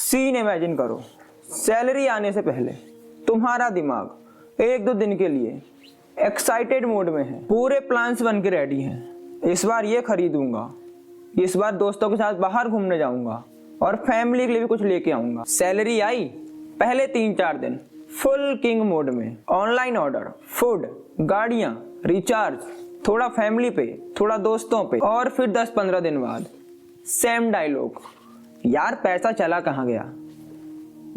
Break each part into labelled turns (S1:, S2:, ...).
S1: Scene imagine करो, salary आने से पहले तुम्हारा दिमाग 1-2 दिन के लिए एक्साइटेड मोड में है, पूरे प्लान्स बन के रेडी हैं। इस बार ये खरीदूंगा, इस बार दोस्तों के साथ बाहर घूमने जाऊंगा और फैमिली के लिए भी कुछ लेके आऊंगा। सैलरी आई, पहले 3-4 दिन फुल किंग मोड में, ऑनलाइन ऑर्डर, फूड, गाड़ियां, रिचार्ज, थोड़ा फैमिली पे, थोड़ा दोस्तों पे, और फिर 10-15 दिन बाद सेम डायलॉग, यार पैसा चला कहाँ गया,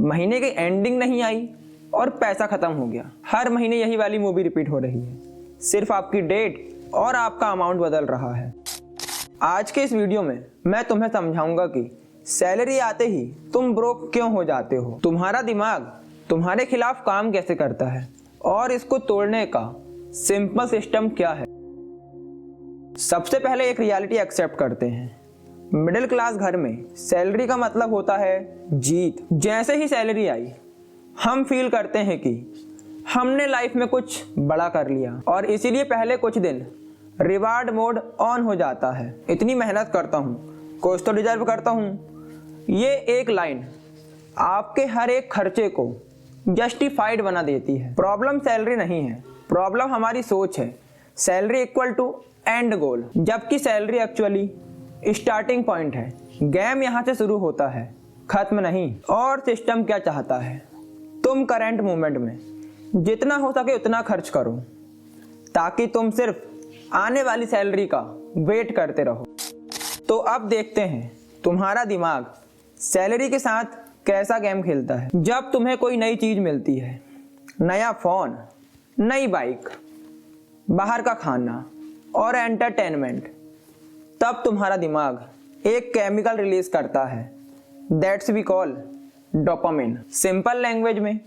S1: महीने की एंडिंग नहीं आई और पैसा खत्म हो गया। हर महीने यही वाली मूवी रिपीट हो रही है, सिर्फ आपकी डेट और आपका अमाउंट बदल रहा है। आज के इस वीडियो में मैं तुम्हें समझाऊंगा कि सैलरी आते ही तुम ब्रोक क्यों हो जाते हो, तुम्हारा दिमाग तुम्हारे खिलाफ काम कैसे करता है और इसको तोड़ने का सिंपल सिस्टम क्या है। सबसे पहले एक रियलिटी एक्सेप्ट करते हैं। मिडिल क्लास घर में सैलरी का मतलब होता है जीत। जैसे ही सैलरी आई हम फील करते हैं कि हमने लाइफ में कुछ बड़ा कर लिया और इसीलिए पहले कुछ दिन रिवार्ड मोड ऑन हो जाता है। इतनी मेहनत करता हूँ, कुछ तो डिजर्व करता हूँ। ये एक लाइन आपके हर एक खर्चे को जस्टिफाइड बना देती है। प्रॉब्लम सैलरी नहीं है, प्रॉब्लम हमारी सोच है। सैलरी इक्वल टू एंड गोल, जबकि सैलरी एक्चुअली स्टार्टिंग पॉइंट है। गेम यहाँ से शुरू होता है, खत्म नहीं। और सिस्टम क्या चाहता है, तुम करंट मोमेंट में जितना हो सके उतना खर्च करो ताकि तुम सिर्फ आने वाली सैलरी का वेट करते रहो। तो अब देखते हैं तुम्हारा दिमाग सैलरी के साथ कैसा गेम खेलता है। जब तुम्हें कोई नई चीज मिलती है, नया फोन, नई बाइक, बाहर का खाना और एंटरटेनमेंट, तब तुम्हारा दिमाग एक केमिकल रिलीज करता है, that's we call dopamine. Simple language में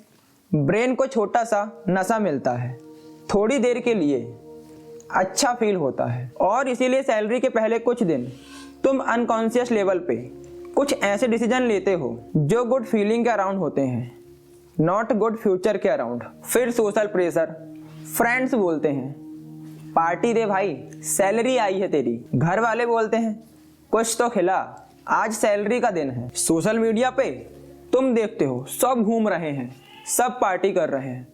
S1: ब्रेन को छोटा सा नशा मिलता है, थोड़ी देर के लिए अच्छा फील होता है और इसीलिए सैलरी के पहले कुछ दिन तुम अनकॉन्शियस लेवल पे कुछ ऐसे डिसीजन लेते हो जो गुड फीलिंग के अराउंड होते हैं, नॉट गुड फ्यूचर के अराउंड। फिर सोशल प्रेशर, फ्रेंड्स बोलते हैं पार्टी दे भाई, सैलरी आई है तेरी। घर वाले बोलते हैं कुछ तो खिला, आज सैलरी का दिन है। सोशल मीडिया पे तुम देखते हो सब घूम रहे हैं, सब पार्टी कर रहे हैं,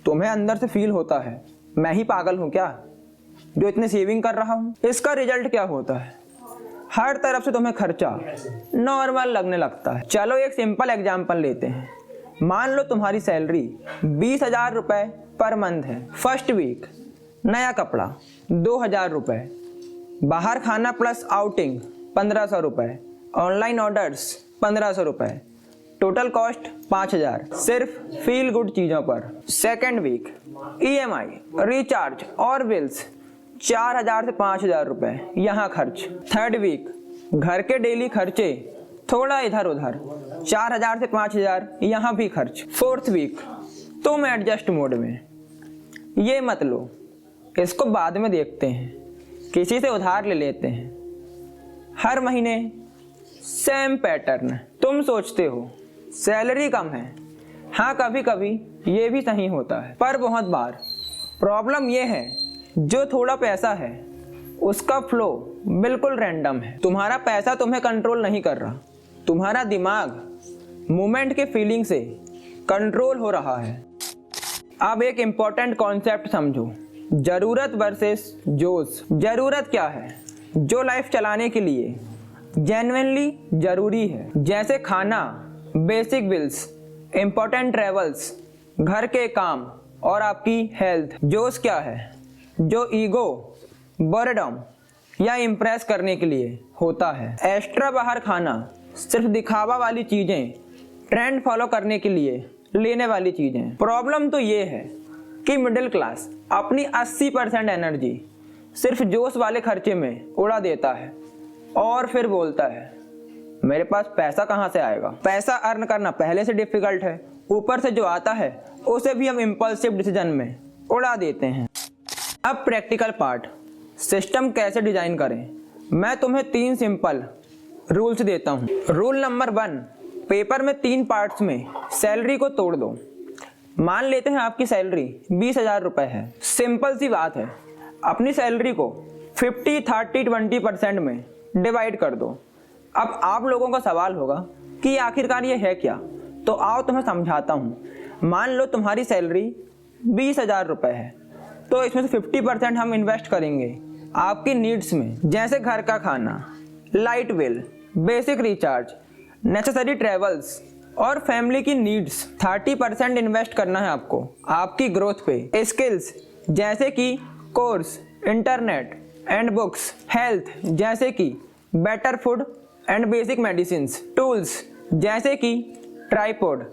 S1: तुम्हें अंदर से फील होता है मैं ही पागल हूँ क्या जो इतने सेविंग कर रहा हूँ। इसका रिजल्ट क्या होता है, हर तरफ से तुम्हें खर्चा नॉर्मल लगने लगता है। चलो एक सिंपल एग्जांपल लेते हैं। मान लो तुम्हारी सैलरी 20,000 रुपये पर मंथ है। फर्स्ट वीक नया कपड़ा 2,000 रुपये, बाहर खाना प्लस आउटिंग 1,500 रुपये, ऑनलाइन ऑर्डर्स 1,500 रुपये, टोटल कॉस्ट 5,000 सिर्फ फील गुड चीज़ों पर। सेकेंड वीक EMI, रिचार्ज और बिल्स 4,000 से 5,000 रुपये, यहाँ खर्च। थर्ड वीक घर के डेली खर्चे थोड़ा इधर उधर 4,000 से 5,000, यहाँ भी खर्च। फोर्थ वीक तुम एडजस्ट मोड में, ये मत लो इसको बाद में देखते हैं, किसी से उधार ले लेते हैं। हर महीने सेम पैटर्न। तुम सोचते हो सैलरी कम है, हाँ कभी कभी ये भी सही होता है, पर बहुत बार प्रॉब्लम ये है जो थोड़ा पैसा है उसका फ्लो बिल्कुल रैंडम है। तुम्हारा पैसा तुम्हें कंट्रोल नहीं कर रहा, तुम्हारा दिमाग मोमेंट के फीलिंग से कंट्रोल हो रहा है। अब एक इम्पॉर्टेंट कॉन्सेप्ट समझो, जरूरत वर्सेस जोश। जरूरत क्या है, जो लाइफ चलाने के लिए जेन्युइनली जरूरी है, जैसे खाना, बेसिक बिल्स, इम्पोर्टेंट ट्रेवल्स, घर के काम और आपकी हेल्थ। जोश क्या है, जो ईगो, बोरेडम या इम्प्रेस करने के लिए होता है। एक्स्ट्रा बाहर खाना सिर्फ दिखावा वाली चीजें, ट्रेंड फॉलो करने के लिए लेने वाली चीजें। प्रॉब्लम तो ये है कि मिडिल क्लास अपनी 80% एनर्जी सिर्फ जोश वाले खर्चे में उड़ा देता है और फिर बोलता है मेरे पास पैसा कहाँ से आएगा। पैसा अर्न करना पहले से डिफिकल्ट है, ऊपर से जो आता है उसे भी हम इम्पल्सिव डिसीजन में उड़ा देते हैं। अब प्रैक्टिकल पार्ट, सिस्टम कैसे डिजाइन करें। मैं तुम्हें 3 सिंपल रूल्स देता हूँ। रूल नंबर 1, पेपर में 3 पार्ट्स में सैलरी को तोड़ दो। मान लेते हैं आपकी सैलरी 20,000 रुपये है। सिंपल सी बात है, अपनी सैलरी को 50, 30, 20% में डिवाइड कर दो। अब आप लोगों का सवाल होगा कि आखिरकार ये है क्या। तो आओ तुम्हें समझाता हूँ। मान लो तुम्हारी सैलरी 20,000 रुपये है, तो इसमें से 50% हम इन्वेस्ट करेंगे आपकी नीड्स में, जैसे घर का खाना, light bill, basic recharge, necessary travels और फैमिली की नीड्स। 30% इन्वेस्ट करना है आपको आपकी ग्रोथ पे। स्किल्स जैसे कि course, internet and books, health जैसे कि better food and basic medicines, tools जैसे कि ट्राइपॉड,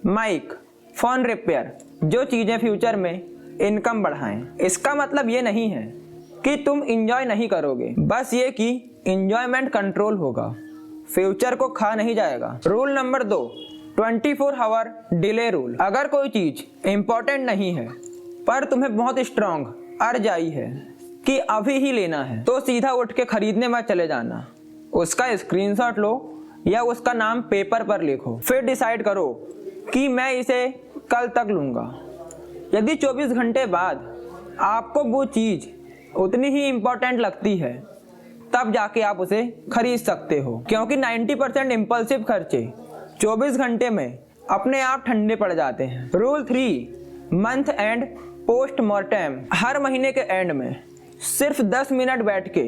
S1: माइक, फोन रिपेयर, जो चीज़ें फ्यूचर में इनकम बढ़ाएं। इसका मतलब ये नहीं है कि तुम इंजॉय नहीं करोगे, बस ये कि इंजॉयमेंट कंट्रोल होगा, फ्यूचर को खा नहीं जाएगा। Rule number 2, 24 hour delay rule. अगर कोई चीज़ इम्पोर्टेंट नहीं है पर तुम्हें बहुत स्ट्रांग अर्ज आई है कि अभी ही लेना है, तो सीधा उठ के खरीदने मत चले जाना। उसका स्क्रीनशॉट लो या उसका नाम पेपर पर लिखो, फिर डिसाइड करो कि मैं इसे कल तक लूँगा। यदि 24 घंटे बाद आपको वो चीज़ उतनी ही इम्पोर्टेंट लगती है, तब जाके आप उसे खरीद सकते हो, क्योंकि 90% इम्पल्सिव खर्चे 24 घंटे में अपने आप ठंडे पड़ जाते हैं। Rule 3, month end postmortem. हर महीने के एंड में सिर्फ 10 मिनट बैठ के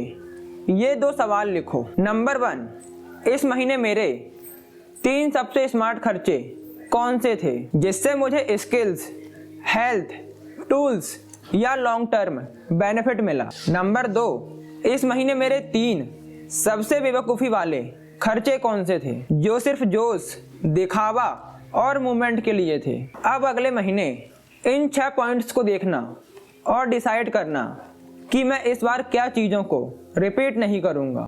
S1: ये 2 सवाल लिखो। नंबर 1, इस महीने मेरे 3 सबसे स्मार्ट खर्चे कौन से थे जिससे मुझे स्किल्स, हेल्थ, टूल्स या लॉन्ग टर्म बेनिफिट मिला। नंबर 2, इस महीने मेरे 3 सबसे बेवकूफ़ी वाले खर्चे कौन से थे जो सिर्फ जोश, दिखावा और मूवमेंट के लिए थे। अब अगले महीने इन 6 पॉइंट्स को देखना और डिसाइड करना कि मैं इस बार क्या चीज़ों को रिपीट नहीं करूँगा।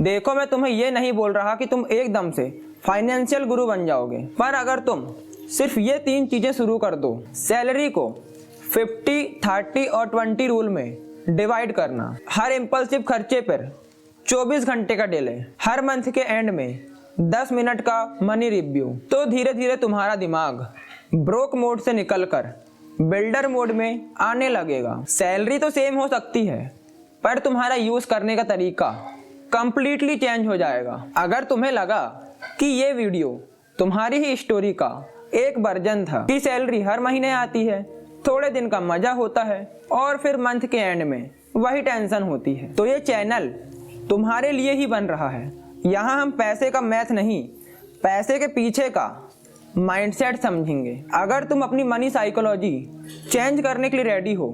S1: देखो, मैं तुम्हें ये नहीं बोल रहा कि तुम एकदम से फाइनेंशियल गुरु बन जाओगे, पर अगर तुम सिर्फ ये 3 चीज़ें शुरू कर दो, सैलरी को 50, 30 और 20 रूल में डिवाइड करना, हर इम्पल्सिव खर्चे पर 24 घंटे का डिले, हर मंथ के एंड में 10 मिनट का मनी रिव्यू, तो धीरे धीरे तुम्हारा दिमाग ब्रोक मोड से निकलकर बिल्डर मोड में आने लगेगा। सैलरी तो सेम हो सकती है, पर तुम्हारा यूज़ करने का तरीका कंप्लीटली चेंज हो जाएगा। अगर तुम्हें लगा कि ये वीडियो तुम्हारी ही स्टोरी का एक वर्जन था कि सैलरी हर महीने आती है, थोड़े दिन का मजा होता है और फिर मंथ के एंड में वही टेंशन होती है, तो ये चैनल तुम्हारे लिए ही बन रहा है। यहाँ हम पैसे का मैथ नहीं, पैसे के पीछे का माइंडसेट समझेंगे। अगर तुम अपनी मनी साइकोलॉजी चेंज करने के लिए रेडी हो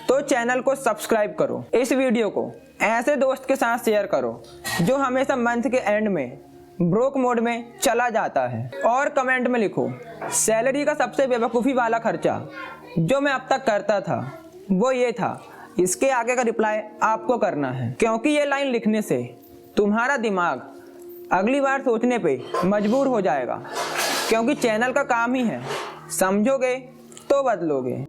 S1: तो चैनल को सब्सक्राइब करो। इस वीडियो को ऐसे दोस्त के साथ शेयर करो जो हमेशा मंथ के एंड में ब्रोक मोड में चला जाता है, और कमेंट में लिखो सैलरी का सबसे बेवकूफ़ी वाला खर्चा जो मैं अब तक करता था वो ये था। इसके आगे का रिप्लाई आपको करना है, क्योंकि ये लाइन लिखने से तुम्हारा दिमाग अगली बार सोचने पे मजबूर हो जाएगा, क्योंकि चैनल का काम ही है समझोगे तो बदलोगे।